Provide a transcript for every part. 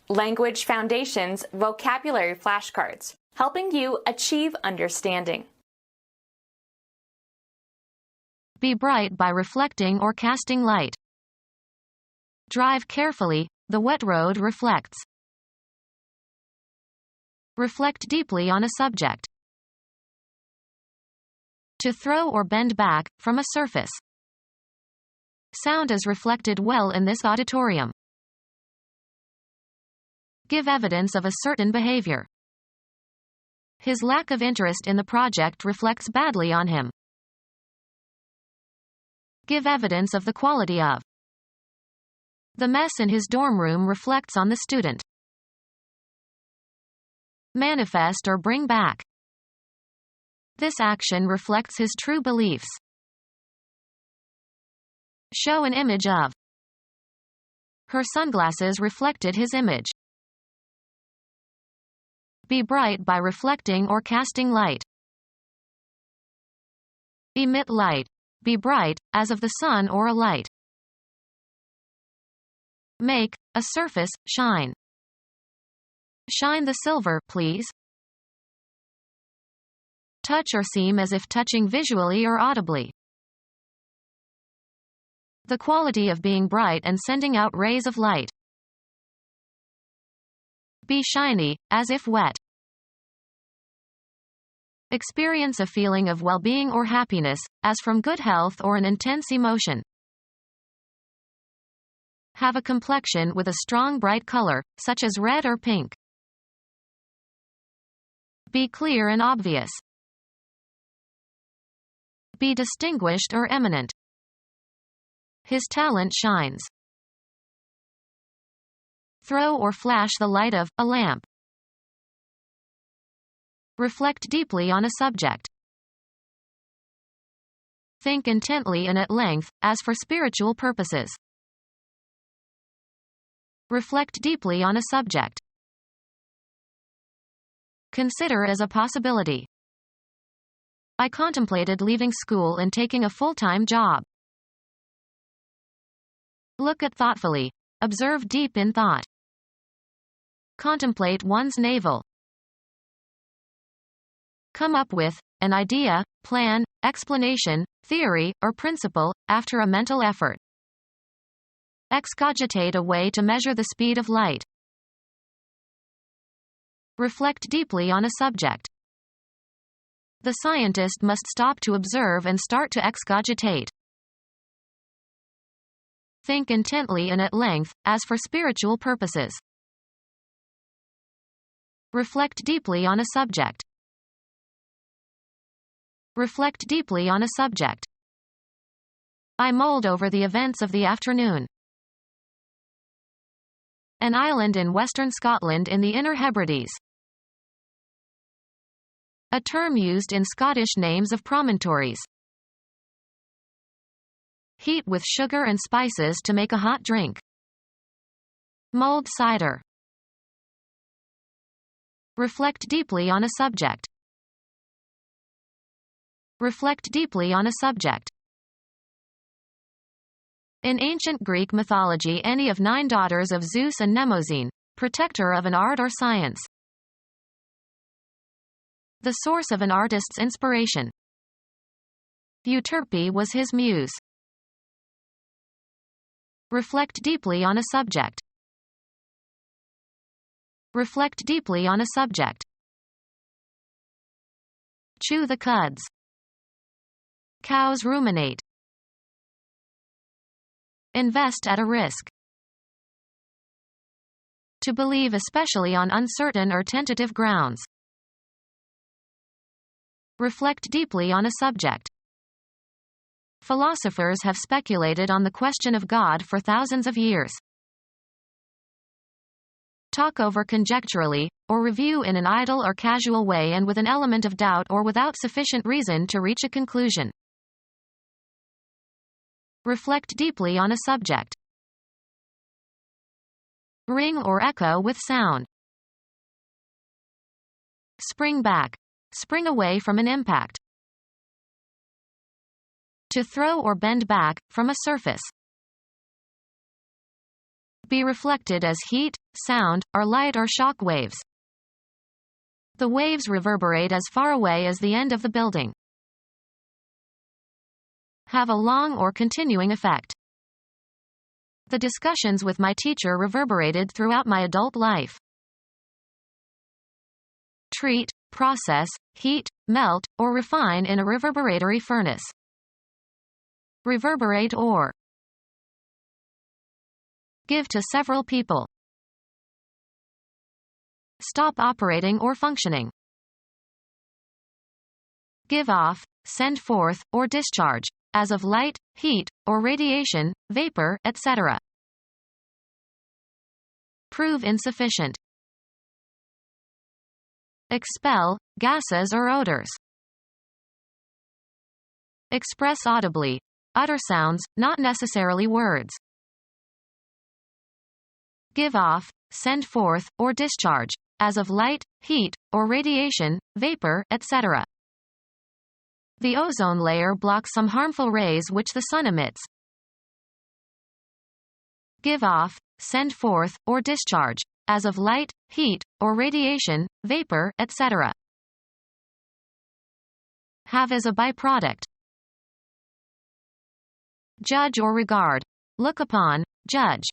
Language Foundations Vocabulary Flashcards, helping you achieve understanding. Be bright by reflecting or casting light. Drive carefully, the wet road reflects. Reflect deeply on a subject. To throw or bend back, from a surface. Sound is reflected well in this auditorium. Give evidence of a certain behavior. His lack of interest in the project reflects badly on him. Give evidence of the quality of. The mess in his dorm room reflects on the student. Manifest or bring back. This action reflects his true beliefs. Show an image of. Her sunglasses reflected his image. Be bright by reflecting or casting light. Emit light. Be bright, as of the sun or a light. Make a surface shine. Shine the silver, please. Touch or seem as if touching visually or audibly. The quality of being bright and sending out rays of light. Be shiny, as if wet. Experience a feeling of well-being or happiness, as from good health or an intense emotion. Have a complexion with a strong bright color, such as red or pink. Be clear and obvious. Be distinguished or eminent. His talent shines. Throw or flash the light of a lamp. Reflect deeply on a subject. Think intently and at length, as for spiritual purposes. Reflect deeply on a subject. Consider as a possibility. I contemplated leaving school and taking a full-time job. Look at thoughtfully. Observe deep in thought. Contemplate one's navel. Come up with an idea, plan, explanation, theory, or principle, after a mental effort. Excogitate a way to measure the speed of light. Reflect deeply on a subject. The scientist must stop to observe and start to excogitate. Think intently and at length, as for spiritual purposes. Reflect deeply on a subject. Reflect deeply on a subject. I mulled over the events of the afternoon. An island in western Scotland in the Inner Hebrides. A term used in Scottish names of promontories. Heat with sugar and spices to make a hot drink. Mulled cider. Reflect deeply on a subject. Reflect deeply on a subject. In ancient Greek mythology, any of 9 daughters of Zeus and Mnemosyne, protector of an art or science. The source of an artist's inspiration. Euterpe was his muse. Reflect deeply on a subject. Reflect deeply on a subject. Chew the cuds. Cows ruminate. Invest at a risk. To believe, especially on uncertain or tentative grounds. Reflect deeply on a subject. Philosophers have speculated on the question of God for thousands of years. Talk over conjecturally, or review in an idle or casual way and with an element of doubt or without sufficient reason to reach a conclusion. Reflect deeply on a subject. Ring or echo with sound. Spring back. Spring away from an impact. To throw or bend back, from a surface. Be reflected as heat, sound, or light or shock waves. The waves reverberate as far away as the end of the building. Have a long or continuing effect. The discussions with my teacher reverberated throughout my adult life. Treat, process, heat, melt, or refine in a reverberatory furnace. Reverberate or give to several people. Stop operating or functioning. Give off, send forth, or discharge, as of light, heat, or radiation, vapor, etc. Prove insufficient. Expel, gases or odors. Express audibly. Utter sounds, not necessarily words. Give off, send forth, or discharge, as of light, heat, or radiation, vapor, etc. The ozone layer blocks some harmful rays which the sun emits. Give off, send forth, or discharge, as of light, heat, or radiation, vapor, etc. Have as a byproduct. Judge or regard. Look upon, judge.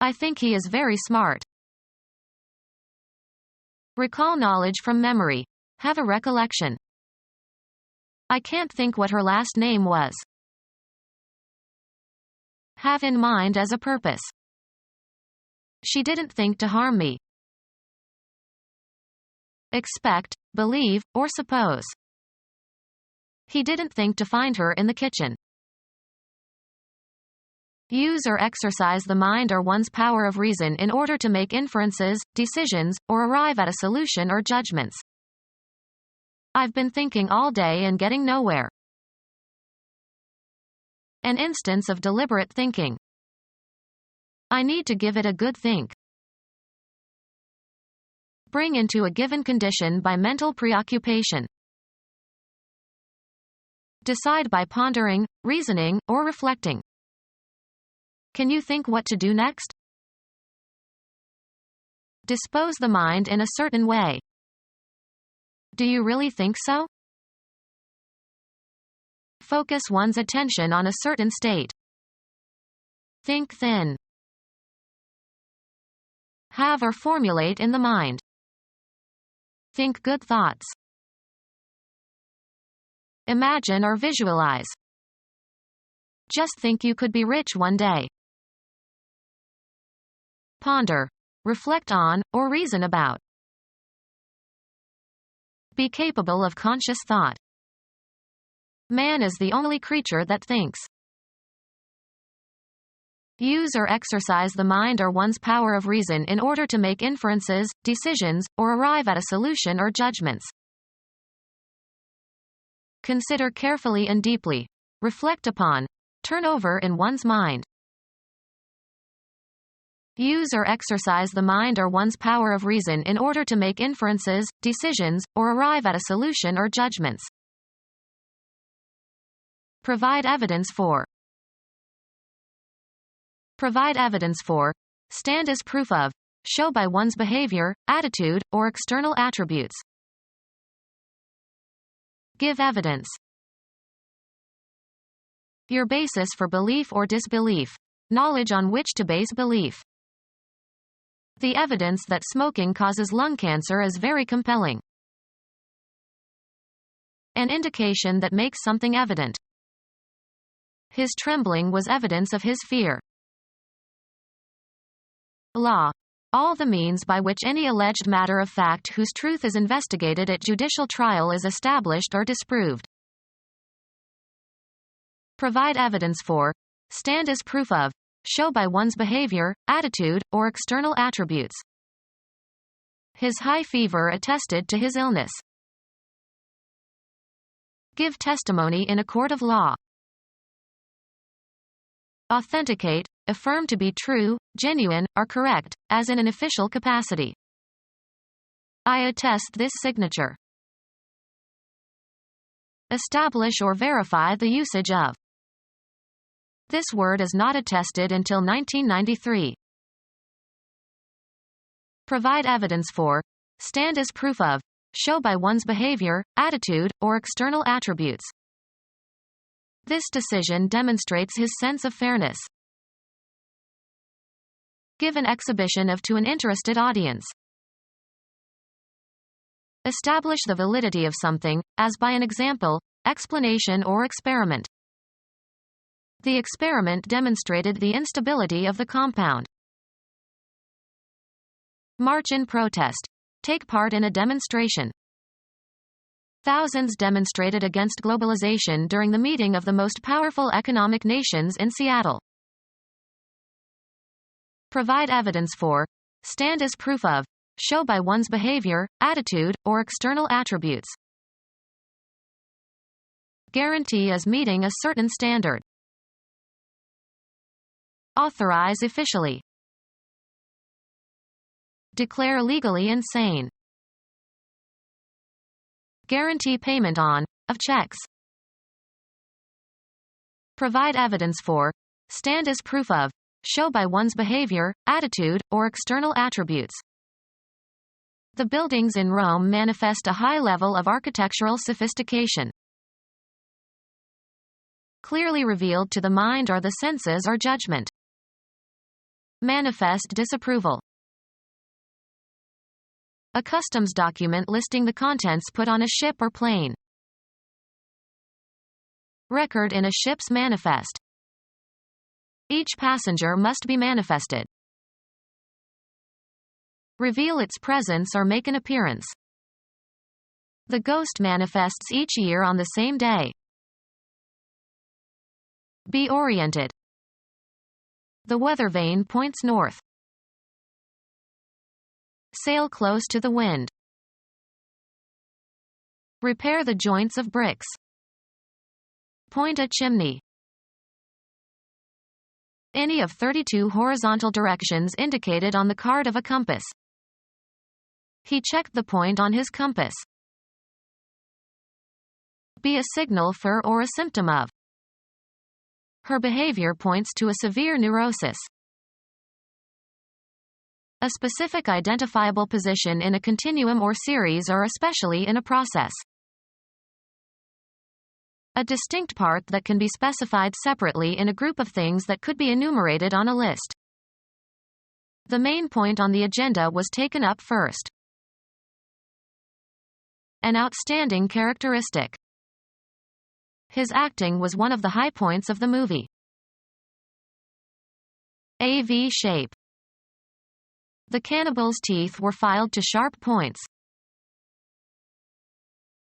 I think he is very smart. Recall knowledge from memory. Have a recollection. I can't think what her last name was. Have in mind as a purpose. She didn't think to harm me. Expect, believe, or suppose. He didn't think to find her in the kitchen. Use or exercise the mind or one's power of reason in order to make inferences, decisions, or arrive at a solution or judgments. I've been thinking all day and getting nowhere. An instance of deliberate thinking. I need to give it a good think. Bring into a given condition by mental preoccupation. Decide by pondering, reasoning, or reflecting. Can you think what to do next? Dispose the mind in a certain way. Do you really think so? Focus one's attention on a certain state. Think thin. Have or formulate in the mind. Think good thoughts. Imagine or visualize. Just think you could be rich one day. Ponder. Reflect on, or reason about. Be capable of conscious thought. Man is the only creature that thinks. Use or exercise the mind or one's power of reason in order to make inferences, decisions, or arrive at a solution or judgments. Consider carefully and deeply. Reflect upon. Turn over in one's mind. Use or exercise the mind or one's power of reason in order to make inferences, decisions, or arrive at a solution or judgments. Provide evidence for. Provide evidence for. Stand as proof of. Show by one's behavior, attitude, or external attributes. Give evidence. Your basis for belief or disbelief. Knowledge on which to base belief. The evidence that smoking causes lung cancer is very compelling. An indication that makes something evident. His trembling was evidence of his fear. Law. All the means by which any alleged matter of fact whose truth is investigated at judicial trial is established or disproved. Provide evidence for. Stand as proof of. Show by one's behavior, attitude, or external attributes. His high fever attested to his illness. Give testimony in a court of law. Authenticate, affirm to be true, genuine, or correct, as in an official capacity. I attest this signature. Establish or verify the usage of. This word is not attested until 1993. Provide evidence for, stand as proof of, show by one's behavior, attitude, or external attributes. This decision demonstrates his sense of fairness. Give an exhibition of to an interested audience. Establish the validity of something, as by an example, explanation or experiment. The experiment demonstrated the instability of the compound. March in protest. Take part in a demonstration. Thousands demonstrated against globalization during the meeting of the most powerful economic nations in Seattle. Provide evidence for, stand as proof of, show by one's behavior, attitude, or external attributes. Guarantee as meeting a certain standard. Authorize officially. Declare legally insane. Guarantee payment on, of checks. Provide evidence for, stand as proof of, show by one's behavior, attitude, or external attributes. The buildings in Rome manifest a high level of architectural sophistication. Clearly revealed to the mind or the senses or judgment. Manifest disapproval. A customs document listing the contents put on a ship or plane. Record in a ship's manifest. Each passenger must be manifested. Reveal its presence or make an appearance. The ghost manifests each year on the same day. Be oriented. The weather vane points north. Sail close to the wind. Repair the joints of bricks. Point a chimney. Any of 32 horizontal directions indicated on the card of a compass. He checked the point on his compass. Be a signal for or a symptom of. Her behavior points to a severe neurosis. A specific identifiable position in a continuum or series or especially in a process. A distinct part that can be specified separately in a group of things that could be enumerated on a list. The main point on the agenda was taken up first. An outstanding characteristic. His acting was one of the high points of the movie. A V shape. The cannibal's teeth were filed to sharp points.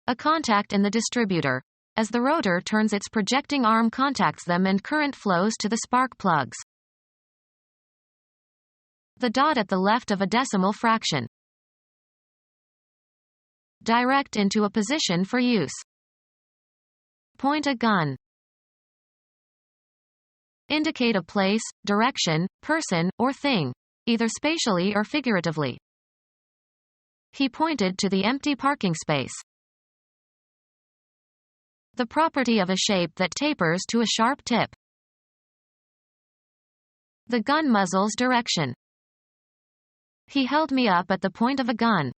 A contact in the distributor. As the rotor turns, its projecting arm contacts them and current flows to the spark plugs. The dot at the left of a decimal fraction. Direct into a position for use. Point a gun. Indicate a place, direction, person, or thing, either spatially or figuratively. He pointed to the empty parking space. The property of a shape that tapers to a sharp tip. The gun muzzle's direction. He held me up at the point of a gun.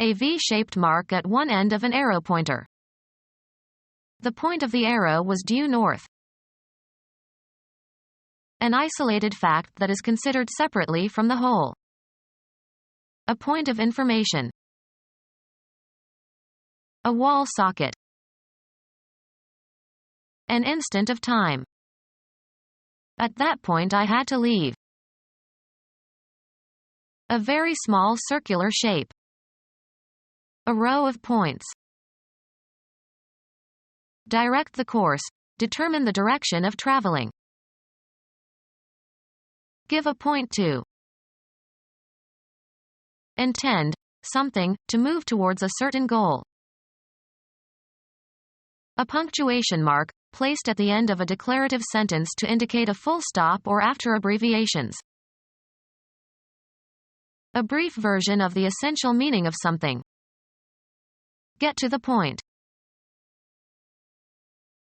A V-shaped mark at one end of an arrow pointer. The point of the arrow was due north. An isolated fact that is considered separately from the whole. A point of information. A wall socket. An instant of time. At that point I had to leave. A very small circular shape. A row of points. Direct the course. Determine the direction of traveling. Give a point to. Intend, something, to move towards a certain goal. A punctuation mark, placed at the end of a declarative sentence to indicate a full stop or after abbreviations. A brief version of the essential meaning of something. Get to the point.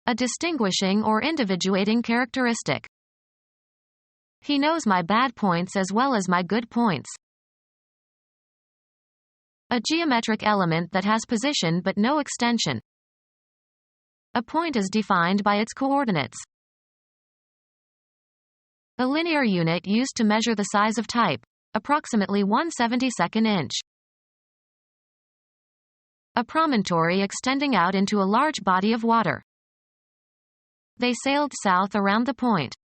A distinguishing or individuating characteristic. He knows my bad points as well as my good points. A geometric element that has position but no extension. A point is defined by its coordinates. A linear unit used to measure the size of type, approximately 1/72 inch. A promontory extending out into a large body of water. They sailed south around the point.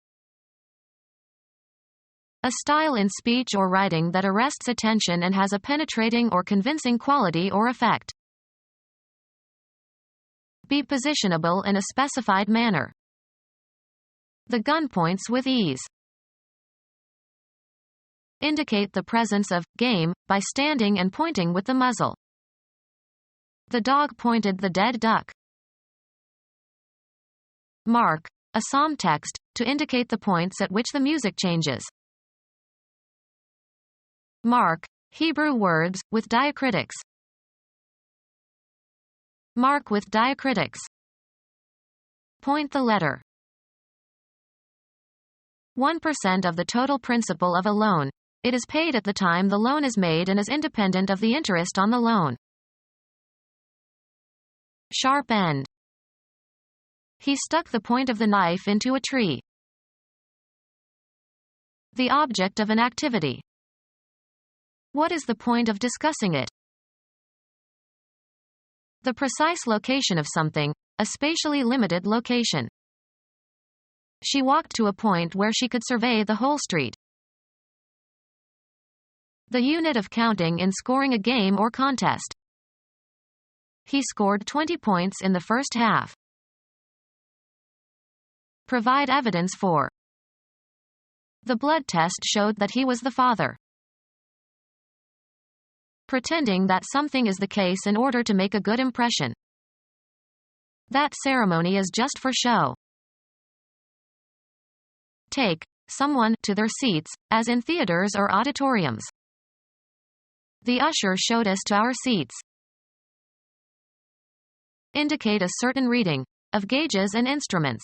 A style in speech or writing that arrests attention and has a penetrating or convincing quality or effect. Be positionable in a specified manner. The gun points with ease. Indicate the presence of game by standing and pointing with the muzzle. The dog pointed the dead duck. Mark, a psalm text, to indicate the points at which the music changes. Mark, Hebrew words, with diacritics. Mark with diacritics. Point the letter. 1% of the total principal of a loan. It is paid at the time the loan is made and is independent of the interest on the loan. Sharp end. He stuck the point of the knife into a tree. The object of an activity. What is the point of discussing it? The precise location of something, a spatially limited location. She walked to a point where she could survey the whole street. The unit of counting in scoring a game or contest. He scored 20 points in the first half. Provide evidence for. The blood test showed that he was the father. Pretending that something is the case in order to make a good impression. That ceremony is just for show. Take someone to their seats, as in theaters or auditoriums. The usher showed us to our seats. Indicate a certain reading of gauges and instruments.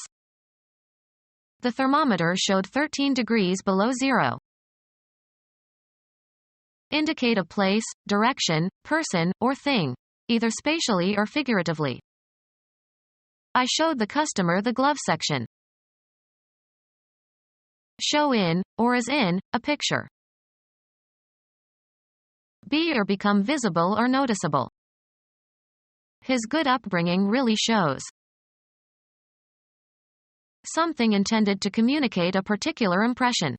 The thermometer showed 13 degrees below zero. Indicate a place, direction, person, or thing, either spatially or figuratively. I showed the customer the glove section. Show in, or as in, a picture. Be or become visible or noticeable. His good upbringing really shows. Something intended to communicate a particular impression.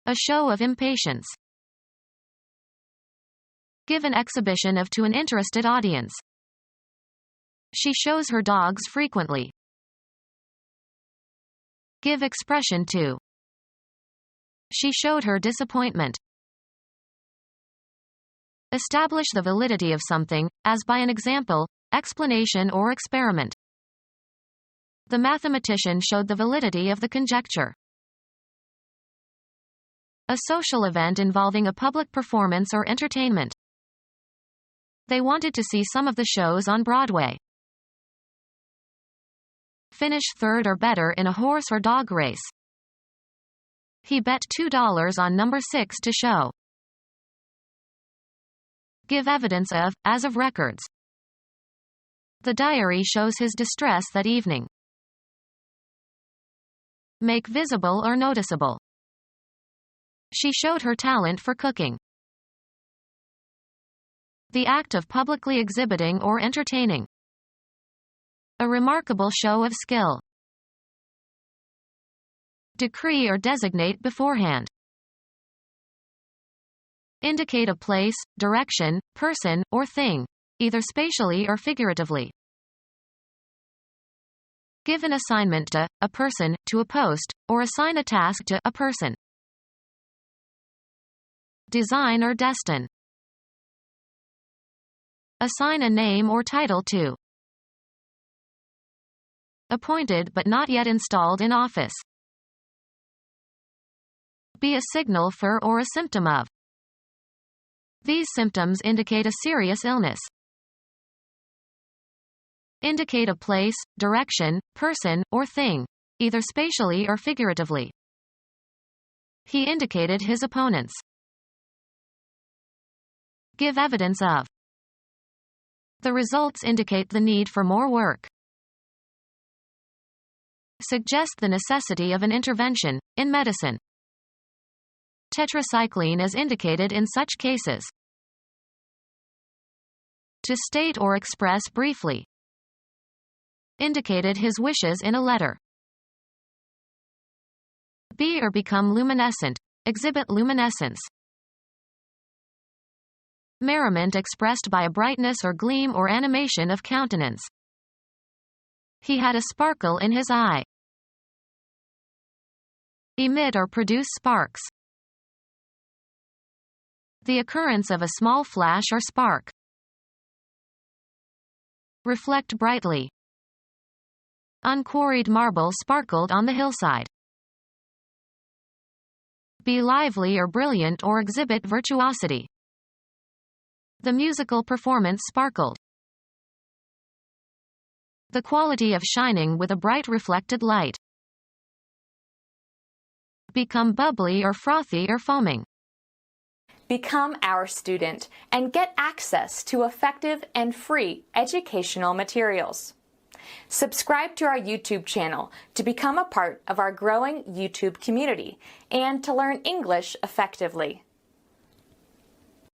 A show of impatience. Give an exhibition of to an interested audience. She shows her dogs frequently. Give expression to. She showed her disappointment. Establish the validity of something, as by an example, explanation or experiment. The mathematician showed the validity of the conjecture. A social event involving a public performance or entertainment. They wanted to see some of the shows on Broadway. Finish third or better in a horse or dog race. He bet $2 on number 6 to show. Give evidence of, as of records. The diary shows his distress that evening. Make visible or noticeable. She showed her talent for cooking. The act of publicly exhibiting or entertaining. A remarkable show of skill. Decree or designate beforehand. Indicate a place, direction, person, or thing, either spatially or figuratively. Give an assignment to a person, to a post, or assign a task to a person. Design or destine. Assign a name or title to. Appointed but not yet installed in office. Be a signal for or a symptom of. These symptoms indicate a serious illness. Indicate a place, direction, person, or thing, either spatially or figuratively. He indicated his opponents. Give evidence of. The results indicate the need for more work. Suggest the necessity of an intervention, in medicine. Tetracycline is indicated in such cases. To state or express briefly. Indicated his wishes in a letter. Be or become luminescent, exhibit luminescence. Merriment expressed by a brightness or gleam or animation of countenance. He had a sparkle in his eye. Emit or produce sparks. The occurrence of a small flash or spark. Reflect brightly. Unquarried marble sparkled on the hillside. Be lively or brilliant or exhibit virtuosity. The musical performance sparkled. The quality of shining with a bright reflected light. Become bubbly or frothy or foaming. Become our student and get access to effective and free educational materials. Subscribe to our YouTube channel to become a part of our growing YouTube community and to learn English effectively.